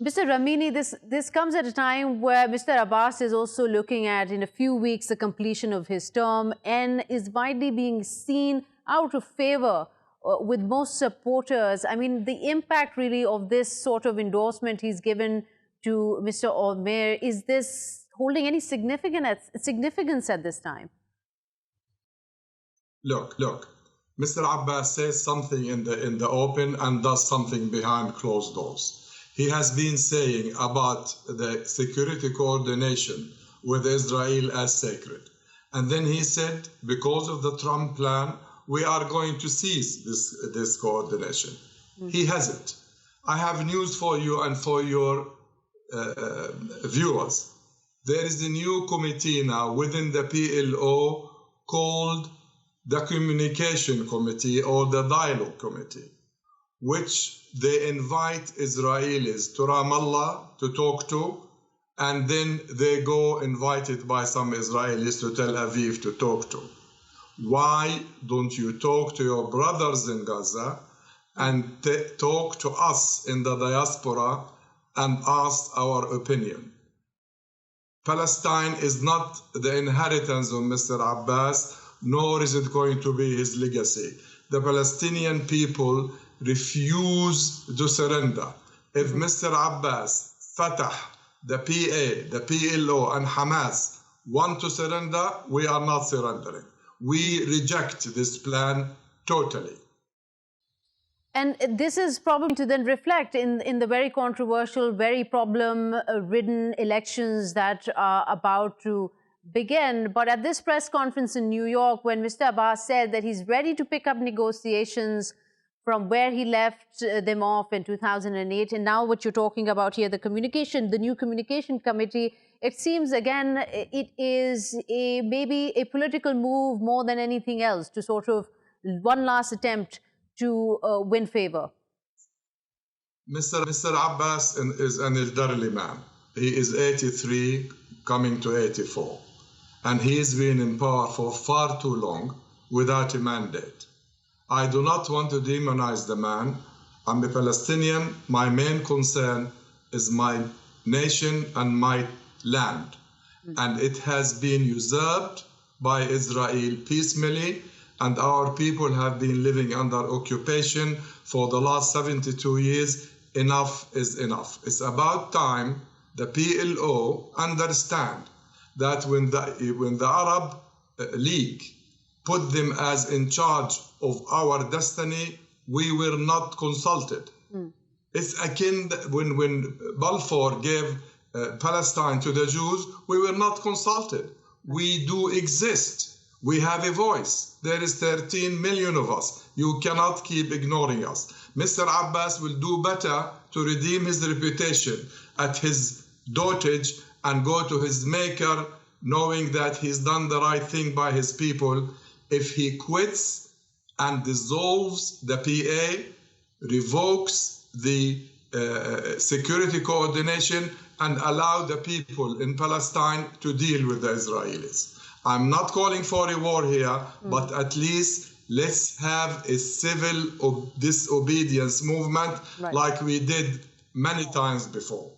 Mr. Ramini, this comes at a time where Mr. Abbas is also looking at, in a few weeks, the completion of his term and is widely being seen out of favor with most supporters. I mean, the impact really of this sort of endorsement he's given to Mr. Olmert, is this holding any significance at this time? Look, Mr. Abbas says something in the open and does something behind closed doors. He has been saying about the security coordination with Israel as sacred. And then he said, because of the Trump plan, we are going to cease this coordination. He hasn't. I have news for you and for your viewers. There is a new committee now within the PLO called the Communication Committee or the Dialogue Committee, which they invite Israelis to Ramallah to talk to, and then they go invited by some Israelis to Tel Aviv to talk to. Why don't you talk to your brothers in Gaza and talk to us in the diaspora and ask our opinion? Palestine is not the inheritance of Mr. Abbas, nor is it going to be his legacy. The Palestinian people refuse to surrender. If Mr. Abbas, Fatah, the PA, the PLO, and Hamas want to surrender, we are not surrendering. We reject this plan totally. And this is probably to then reflect in the very controversial, very problem-ridden elections that are about to begin. But at this press conference in New York, when Mr. Abbas said that he's ready to pick up negotiations from where he left them off in 2008, and now what you're talking about here, the new communication committee, it seems again it is maybe a political move more than anything else to sort of one last attempt to win favor. Mr. Abbas is an elderly man. He is 83, coming to 84. And he has been in power for far too long without a mandate. I do not want to demonize the man. I'm a Palestinian. My main concern is my nation and my land. And it has been usurped by Israel piecemeally, and our people have been living under occupation for the last 72 years. Enough is enough. It's about time the PLO understand that when the Arab League put them as in charge of our destiny, we were not consulted. It's akin when Balfour gave Palestine to the Jews, we were not consulted. We do exist. We have a voice. There is 13 million of us. You cannot keep ignoring us. Mr. Abbas will do better to redeem his reputation at his dotage and go to his maker, knowing that he's done the right thing by his people, if he quits and dissolves the PA, revokes the security coordination, and allow the people in Palestine to deal with the Israelis. I'm not calling for a war here, but at least let's have a civil disobedience movement like we did many times before.